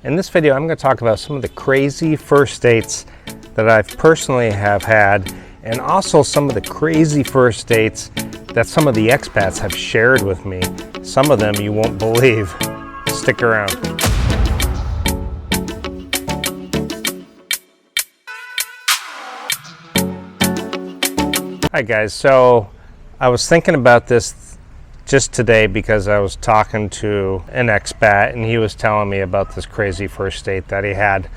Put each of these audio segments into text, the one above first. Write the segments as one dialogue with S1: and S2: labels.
S1: In this video, I'm going to talk about some of the crazy first dates that I've personally have had, and also some of the crazy first dates that some of the expats have shared with me. Some of them you won't believe. Stick around. Hi guys, so I was thinking about this just today because I was talking to an expat and he was telling me about this crazy first date that he had.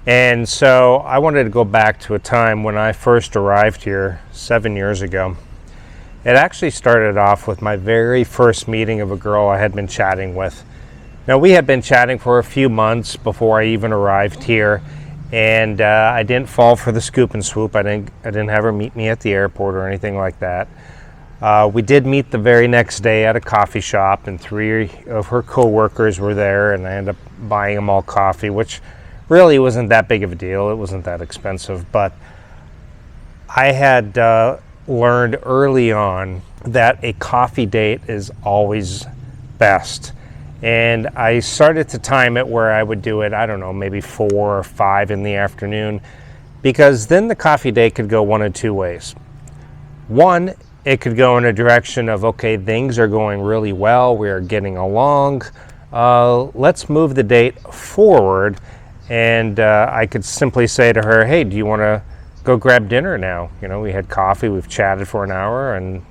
S1: And so I wanted to go back to a time when I first arrived here 7 years ago. It actually started off with my very first meeting of a girl I had been chatting with. Now, we had been chatting for a few months before I even arrived here, and I didn't fall for the scoop and swoop. I didn't have her meet me at the airport or anything like that. We did meet the very next day at a coffee shop, and 3 of her co-workers were there, and I ended up buying them all coffee, which really wasn't that big of a deal. It wasn't that expensive, but I had learned early on that a coffee date is always best. And I started to time it where I would do it, I don't know, maybe 4 or 5 in the afternoon, because then the coffee date could go one of two ways. One, it could go in a direction of, okay, things are going really well, we are getting along, let's move the date forward. And I could simply say to her, hey, do you want to go grab dinner now? You know, we had coffee, we've chatted for an hour, and,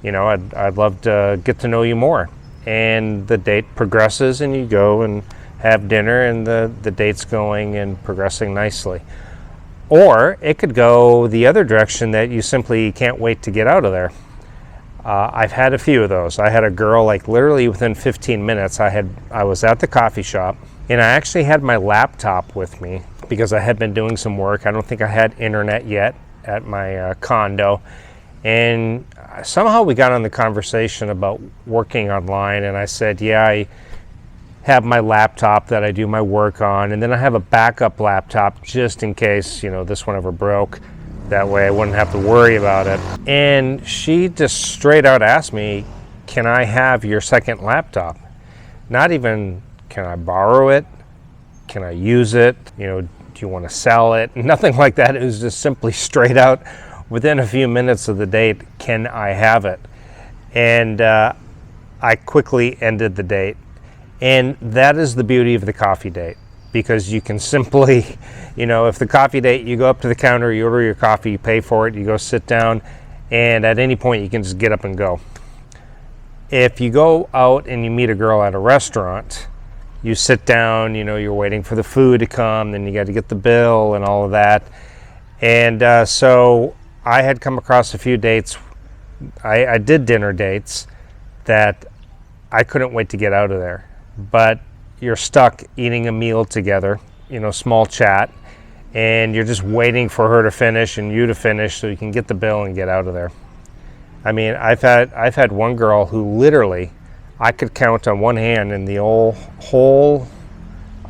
S1: you know, I'd love to get to know you more. And the date progresses, and you go and have dinner, and the date's going and progressing nicely. Or it could go the other direction, that you simply can't wait to get out of there. I've had a few of those. I had a girl, like literally within 15 minutes, I was at the coffee shop, and I actually had my laptop with me because I had been doing some work. I don't think I had internet yet at my condo. And somehow we got on the conversation about working online, and I said, yeah, I have my laptop that I do my work on, and then I have a backup laptop just in case, you know, this one ever broke. That way I wouldn't have to worry about it. And she just straight out asked me, can I have your second laptop? Not even, can I borrow it? Can I use it? You know, do you want to sell it? Nothing like that. It was just simply straight out, within a few minutes of the date, can I have it? And I quickly ended the date. And that is the beauty of the coffee date, because you can simply, you know, if the coffee date, you go up to the counter, you order your coffee, you pay for it, you go sit down, and at any point you can just get up and go. If you go out and you meet a girl at a restaurant, you sit down, you know, you're waiting for the food to come, then you got to get the bill and all of that. And so I had come across a few dates. I did dinner dates that I couldn't wait to get out of there. But you're stuck eating a meal together, you know, small chat, and you're just waiting for her to finish and you to finish so you can get the bill and get out of there. I mean, I've had one girl who literally, I could count on one hand in the whole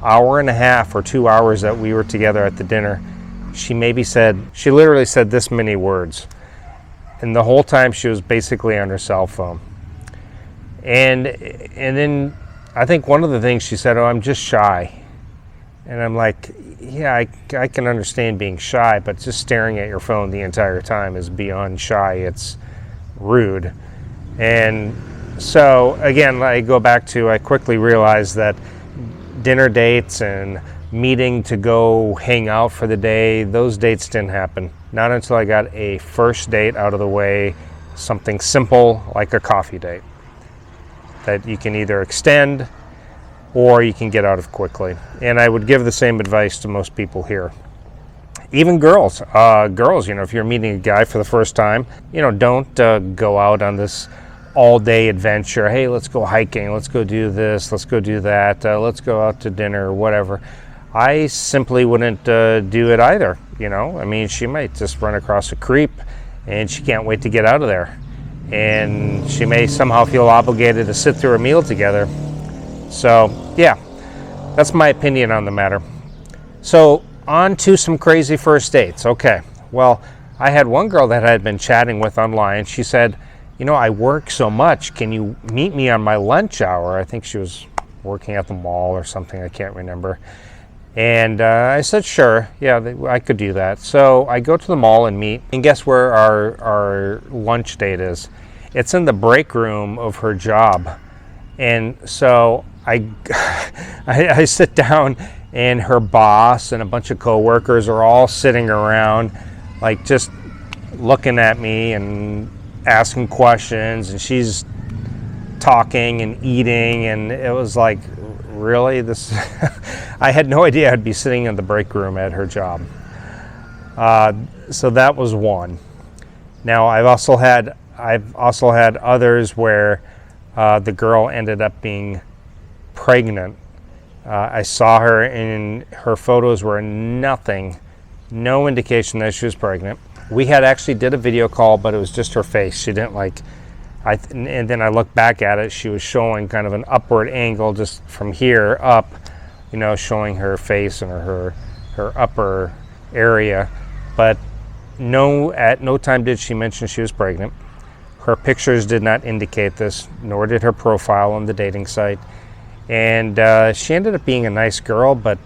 S1: hour and a half or 2 hours that we were together at the dinner, she literally said this many words. And the whole time she was basically on her cell phone. And then I think one of the things she said, oh, I'm just shy. And I'm like, yeah, I can understand being shy, but just staring at your phone the entire time is beyond shy. It's rude. And so, again, I go back to, I quickly realized that dinner dates and meeting to go hang out for the day, those dates didn't happen. Not until I got a first date out of the way, something simple like a coffee date that you can either extend or you can get out of quickly. And I would give the same advice to most people here. Even girls, you know, if you're meeting a guy for the first time, you know, don't go out on this all-day adventure. Hey, let's go hiking, let's go do this, let's go do that, let's go out to dinner or whatever. I simply wouldn't do it either, you know. I mean, she might just run across a creep and she can't wait to get out of there. And she may somehow feel obligated to sit through a meal together. So, yeah, that's my opinion on the matter. So, on to some crazy first dates. Okay, well, I had one girl that I had been chatting with online. She said, you know, I work so much. Can you meet me on my lunch hour? I think she was working at the mall or something. I can't remember. And I said, sure, yeah, I could do that. So I go to the mall and meet, and guess where our lunch date is? It's in the break room of her job. And so I sit down, and her boss and a bunch of coworkers are all sitting around, like just looking at me and asking questions, and she's talking and eating, and it was like, really, this I had no idea I'd be sitting in the break room at her job. So that was one. Now I've also had others where the girl ended up being pregnant. I saw her, and her photos were no indication that she was pregnant. We had actually did a video call, but it was just her face. She didn't and then I looked back at it. She was showing kind of an upward angle just from here up, showing her face and her upper area. But at no time did she mention she was pregnant. Her pictures did not indicate this, nor did her profile on the dating site. And she ended up being a nice girl, but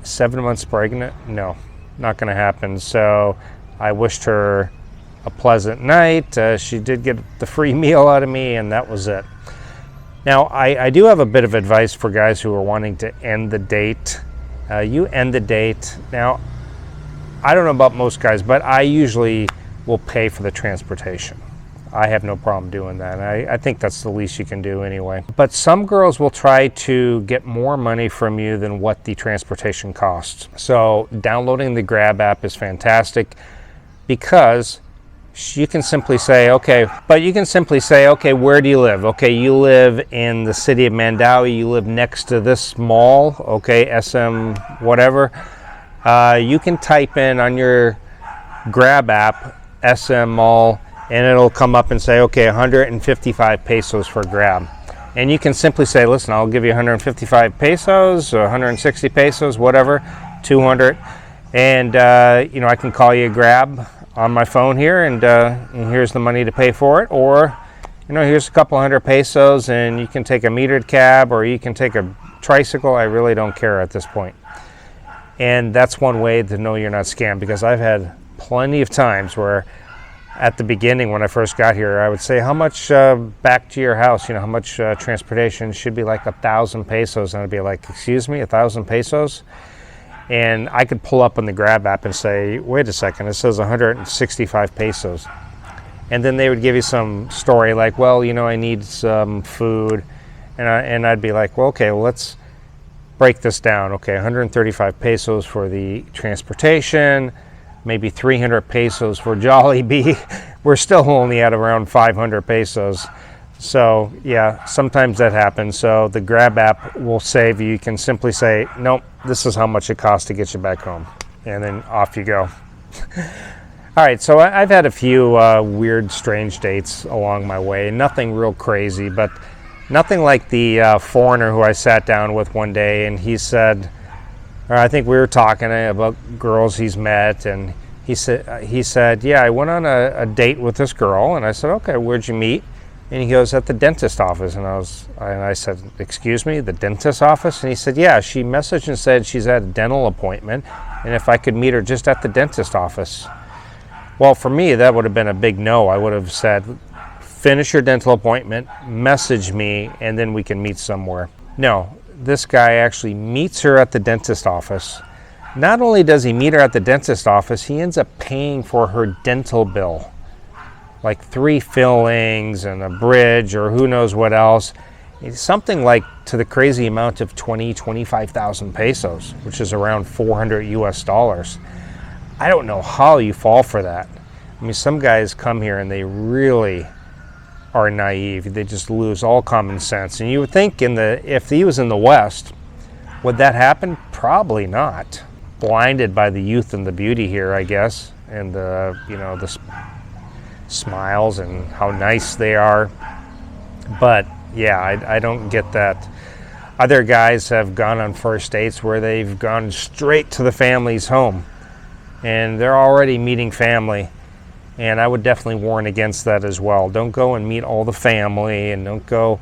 S1: 7 months pregnant? No, not going to happen. So I wished her a pleasant night. She did get the free meal out of me, and that was it. Now, I do have a bit of advice for guys who are wanting to end the date. You end the date. Now, I don't know about most guys, but I usually will pay for the transportation. I have no problem doing that. I think that's the least you can do anyway. But some girls will try to get more money from you than what the transportation costs. So downloading the Grab app is fantastic, because you can simply say, okay, where do you live? Okay, you live in the city of Mandawi, you live next to this mall, okay, SM whatever. You can type in on your Grab app, SM mall, and it'll come up and say, okay, 155 pesos for Grab. And you can simply say, listen, I'll give you 155 pesos, 160 pesos, whatever, 200. And, I can call you a Grab on my phone here, and here's the money to pay for it, or here's a couple hundred pesos, and you can take a metered cab, or you can take a tricycle. I really don't care at this point. And that's one way to know you're not scammed, because I've had plenty of times where at the beginning when I first got here, I would say, how much back to your house, how much transportation? Should be like 1,000 pesos, and I'd be like, excuse me, 1,000 pesos? And I could pull up on the Grab app and say, wait a second, it says 165 pesos. And then they would give you some story like, well, I need some food. And I'd be like, well, okay, let's break this down. Okay, 135 pesos for the transportation, maybe 300 pesos for Jollibee. We're still only at around 500 pesos. So yeah, sometimes that happens. So the Grab app will save you. You can simply say, nope, this is how much it costs to get you back home. And then off you go. All right, so I've had a few weird, strange dates along my way. Nothing real crazy, but nothing like the foreigner who I sat down with one day, and he said, I think we were talking about girls he's met, and he said, yeah, I went on a date with this girl. And I said, okay, where'd you meet? And he goes, at the dentist office. And I said, excuse me, the dentist office? And he said, yeah, she messaged and said she's at a dental appointment, and if I could meet her just at the dentist office. Well, for me, that would have been a big no. I would have said, finish your dental appointment, message me, and then we can meet somewhere. No, this guy actually meets her at the dentist office. Not only does he meet her at the dentist office, he ends up paying for her dental bill. Like 3 fillings and a bridge or who knows what else. It's something like to the crazy amount of 25,000 pesos, which is around 400 US dollars. I don't know how you fall for that. I mean, some guys come here and they really are naive. They just lose all common sense. And you would think if he was in the West, would that happen? Probably not. Blinded by the youth and the beauty here, I guess, and the smiles and how nice they are. But yeah, I don't get that. Other guys have gone on first dates where they've gone straight to the family's home, and they're already meeting family, And I would definitely warn against that as well. Don't go and meet all the family, and don't go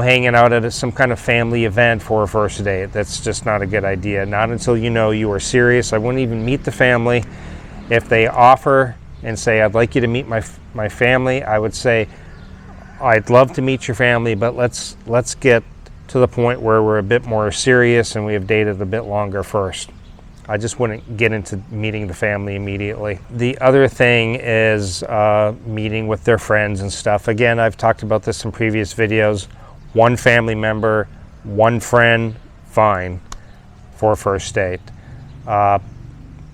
S1: hanging out at some kind of family event for a first date. That's just not a good idea. Not until you know you are serious. I wouldn't even meet the family. If they offer and say, I'd like you to meet my family, I would say, I'd love to meet your family, but let's get to the point where we're a bit more serious and we have dated a bit longer first. I just wouldn't get into meeting the family immediately. The other thing is meeting with their friends and stuff. Again, I've talked about this in previous videos. One family member, one friend, fine for a first date.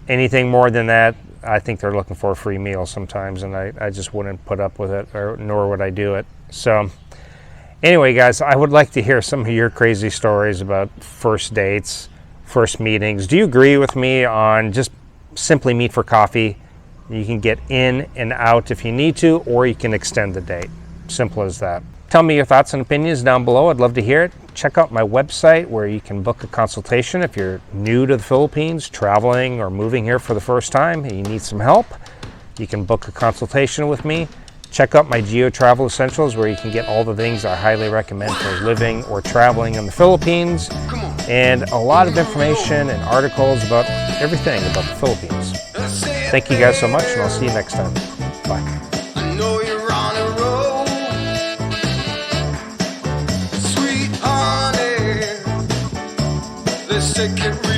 S1: Anything more than that, I think they're looking for a free meal sometimes, and I just wouldn't put up with it, nor would I do it. So anyway, guys, I would like to hear some of your crazy stories about first dates, first meetings. Do you agree with me on just simply meet for coffee? You can get in and out if you need to, or you can extend the date. Simple as that. Tell me your thoughts and opinions down below. I'd love to hear it. Check out my website where you can book a consultation if you're new to the Philippines, traveling or moving here for the first time and you need some help. You can book a consultation with me. Check out my Geo Travel Essentials where you can get all the things I highly recommend for living or traveling in the Philippines, and a lot of information and articles about everything about the Philippines. Thank you guys so much, and I'll see you next time. Bye.
S2: I know you're on a roll, sweet honey. Let's take it real.